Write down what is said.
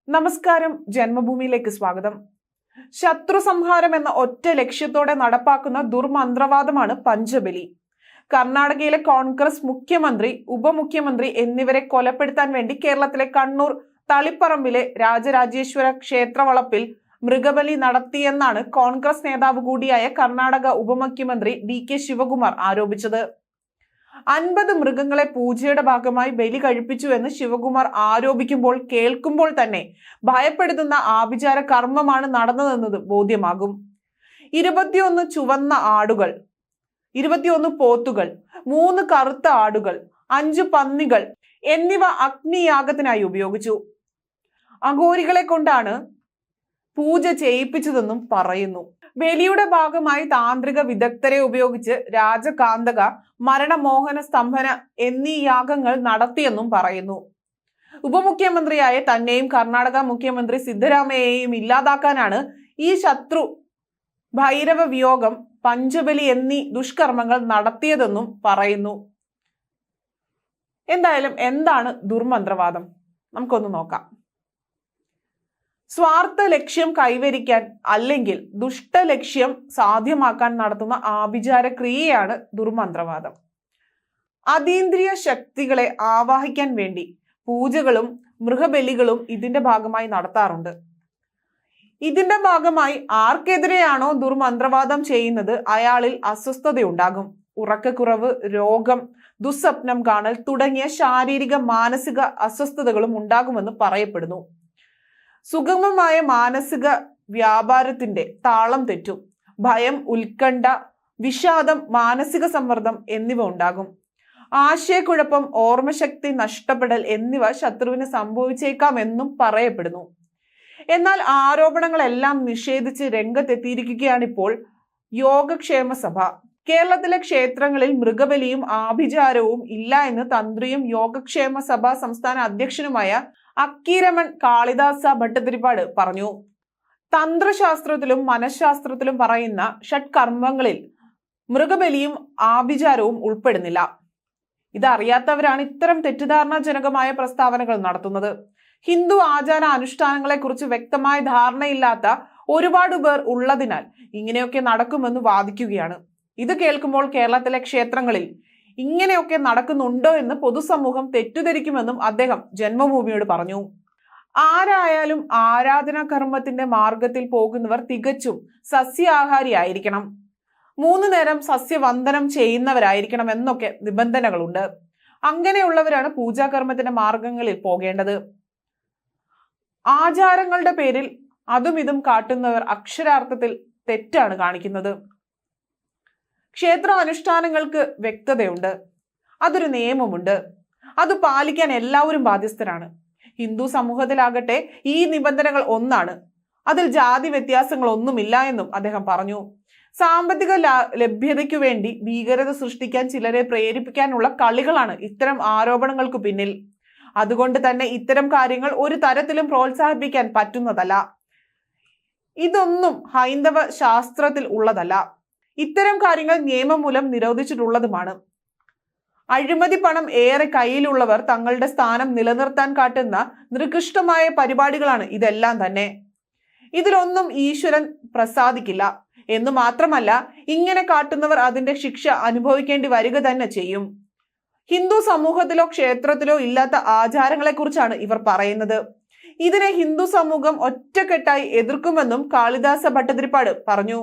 നമസ്കാരം, ജന്മഭൂമിയിലേക്ക് സ്വാഗതം. ശത്രു സംഹാരം എന്ന ഒറ്റ ലക്ഷ്യത്തോടെ നടപ്പാക്കുന്ന ദുർമന്ത്രവാദമാണ് പഞ്ചബലി. കർണാടകയിലെ കോൺഗ്രസ് മുഖ്യമന്ത്രി, ഉപമുഖ്യമന്ത്രി എന്നിവരെ കൊലപ്പെടുത്താൻ വേണ്ടി കേരളത്തിലെ കണ്ണൂർ തളിപ്പറമ്പിലെ രാജരാജേശ്വര ക്ഷേത്രവളപ്പിൽ മൃഗബലി നടത്തിയെന്നാണ് കോൺഗ്രസ് നേതാവ് കൂടിയായ കർണാടക ഉപമുഖ്യമന്ത്രി DK ശിവകുമാർ ആരോപിച്ചത്. 50 മൃഗങ്ങളെ പൂജയുടെ ഭാഗമായി ബലി കഴിപ്പിച്ചു എന്ന് ശിവകുമാർ ആരോപിക്കുമ്പോൾ കേൾക്കുമ്പോൾ തന്നെ ഭയപ്പെടുത്തുന്ന ആഭിചാര കർമ്മമാണ് നടന്നതെന്നത് ബോധ്യമാകും. 21 ചുവന്ന ആടുകൾ, 21 പോത്തുകൾ, 3 കറുത്ത ആടുകൾ, 5 പന്നികൾ എന്നിവ അഗ്നിയാഗത്തിനായി ഉപയോഗിച്ചു. അഘോരികളെ കൊണ്ടാണ് പൂജ ചെയ്യിപ്പിച്ചതെന്നും പറയുന്നു. ബലിയുടെ ഭാഗമായി താന്ത്രിക വിദഗ്ധരെ ഉപയോഗിച്ച് രാജകാന്തക, മരണമോഹന സ്തംഭന എന്നീ യാഗങ്ങൾ നടത്തിയെന്നും പറയുന്നു. ഉപമുഖ്യമന്ത്രിയായ തന്നെയും കർണാടക മുഖ്യമന്ത്രി സിദ്ധരാമയ്യയെയും ഇല്ലാതാക്കാനാണ് ഈ ശത്രു ഭൈരവ വിയോഗം, പഞ്ചബലി എന്നീ ദുഷ്കർമ്മങ്ങൾ നടത്തിയതെന്നും പറയുന്നു. എന്തായാലും എന്താണ് ദുർമന്ത്രവാദം? നമുക്കൊന്ന് നോക്കാം. സ്വാർത്ഥ ലക്ഷ്യം കൈവരിക്കാൻ അല്ലെങ്കിൽ ദുഷ്ടലക്ഷ്യം സാധ്യമാക്കാൻ നടത്തുന്ന ആഭിചാര ക്രിയയാണ് ദുർമന്ത്രവാദം. അതീന്ദ്രിയ ശക്തികളെ ആവാഹിക്കാൻ വേണ്ടി പൂജകളും മൃഗബലികളും ഇതിന്റെ ഭാഗമായി നടത്താറുണ്ട്. ഇതിന്റെ ഭാഗമായി ആർക്കെതിരെയാണോ ദുർമന്ത്രവാദം ചെയ്യുന്നത് അയാളിൽ അസ്വസ്ഥതയുണ്ടാകും. ഉറക്കക്കുറവ്, രോഗം, ദുസ്വപ്നം കാണൽ തുടങ്ങിയ ശാരീരിക മാനസിക അസ്വസ്ഥതകളും ഉണ്ടാകുമെന്ന് പറയപ്പെടുന്നു. സുഗമമായ മാനസിക വ്യാപാരത്തിന്റെ താളം തെറ്റും. ഭയം, ഉത്കണ്ഠ, വിഷാദം, മാനസിക സമ്മർദ്ദം എന്നിവ ഉണ്ടാകും. ആശയക്കുഴപ്പം, ഓർമ്മശക്തി നഷ്ടപ്പെടൽ എന്നിവ ശത്രുവിന് സംഭവിച്ചേക്കാമെന്നും പറയപ്പെടുന്നു. എന്നാൽ ആരോപണങ്ങളെല്ലാം നിഷേധിച്ച് രംഗത്തെത്തിയിരിക്കുകയാണിപ്പോൾ യോഗക്ഷേമ സഭ. കേരളത്തിലെ ക്ഷേത്രങ്ങളിൽ മൃഗബലിയും ആഭിചാരവും ഇല്ല എന്ന് തന്ത്രിയും യോഗക്ഷേമ സഭ സംസ്ഥാന അധ്യക്ഷനുമായ അക്കീരമൺ കാളിദാസ ഭട്ടതിരിപ്പാട് പറഞ്ഞു. തന്ത്രശാസ്ത്രത്തിലും മനഃശാസ്ത്രത്തിലും പറയുന്ന ഷഡ്കർമ്മങ്ങളിൽ മൃഗബലിയും ആഭിചാരവും ഉൾപ്പെടുന്നില്ല. ഇതറിയാത്തവരാണ് ഇത്തരം തെറ്റിദ്ധാരണാജനകമായ പ്രസ്താവനകൾ നടത്തുന്നത്. ഹിന്ദു ആചാര അനുഷ്ഠാനങ്ങളെ കുറിച്ച് വ്യക്തമായ ധാരണയില്ലാത്ത ഒരുപാട് പേർ ഉള്ളതിനാൽ ഇങ്ങനെയൊക്കെ നടക്കുമെന്ന് വാദിക്കുകയാണ്. ഇത് കേൾക്കുമ്പോൾ കേരളത്തിലെ ക്ഷേത്രങ്ങളിൽ ഇങ്ങനെയൊക്കെ നടക്കുന്നുണ്ടോ എന്ന് പൊതുസമൂഹം തെറ്റിദ്ധരിക്കുമെന്നും അദ്ദേഹം ജന്മഭൂമിയോട് പറഞ്ഞു. ആരായാലും ആരാധനാ കർമ്മത്തിന്റെ മാർഗത്തിൽ പോകുന്നവർ തികച്ചും സസ്യാഹാരിയായിരിക്കണം, 3 നേരം സസ്യവന്ദനം ചെയ്യുന്നവരായിരിക്കണം എന്നൊക്കെ നിബന്ധനകളുണ്ട്. അങ്ങനെയുള്ളവരാണ് പൂജാകർമ്മത്തിന്റെ മാർഗങ്ങളിൽ പോകേണ്ടത്. ആചാരങ്ങളുടെ പേരിൽ അതും ഇതും കാട്ടുന്നവർ അക്ഷരാർത്ഥത്തിൽ തെറ്റാണ് കാണിക്കുന്നത്. ക്ഷേത്ര അനുഷ്ഠാനങ്ങൾക്ക് വ്യക്തതയുണ്ട്, അതൊരു നിയമമുണ്ട്, അത് പാലിക്കാൻ എല്ലാവരും ബാധ്യസ്ഥരാണ്. ഹിന്ദു സമൂഹത്തിലാകട്ടെ ഈ നിബന്ധനകൾ ഒന്നാണ്, അതിൽ ജാതി വ്യത്യാസങ്ങളൊന്നുമില്ല എന്നും അദ്ദേഹം പറഞ്ഞു. സാമ്പത്തിക ലഭ്യതയ്ക്കു വേണ്ടി ഭീകരത സൃഷ്ടിക്കാൻ ചിലരെ പ്രേരിപ്പിക്കാനുള്ള കളികളാണ് ഇത്തരം ആരോപണങ്ങൾക്ക് പിന്നിൽ. അതുകൊണ്ട് തന്നെ ഇത്തരം കാര്യങ്ങൾ ഒരു തരത്തിലും പ്രോത്സാഹിപ്പിക്കാൻ പറ്റുന്നതല്ല. ഇതൊന്നും ഹൈന്ദവ ശാസ്ത്രത്തിൽ ഉള്ളതല്ല. ഇത്തരം കാര്യങ്ങൾ നിയമം മൂലം നിരോധിച്ചിട്ടുള്ളതുമാണ്. അഴിമതി പണം ഏറെ കയ്യിലുള്ളവർ തങ്ങളുടെ സ്ഥാനം നിലനിർത്താൻ കാട്ടുന്ന നികൃഷ്ടമായ പരിപാടികളാണ് ഇതെല്ലാം തന്നെ. ഇതിലൊന്നും ഈശ്വരൻ പ്രസാദിക്കില്ല എന്ന് മാത്രമല്ല, ഇങ്ങനെ കാട്ടുന്നവർ അതിന്റെ ശിക്ഷ അനുഭവിക്കേണ്ടി വരിക തന്നെ ചെയ്യും. ഹിന്ദു സമൂഹത്തിലോ ക്ഷേത്രത്തിലോ ഇല്ലാത്ത ആചാരങ്ങളെ കുറിച്ചാണ് ഇവർ പറയുന്നത്. ഇതിനെ ഹിന്ദു സമൂഹം ഒറ്റക്കെട്ടായി എതിർക്കുമെന്നും കാളിദാസ ഭട്ടതിരിപ്പാട് പറഞ്ഞു.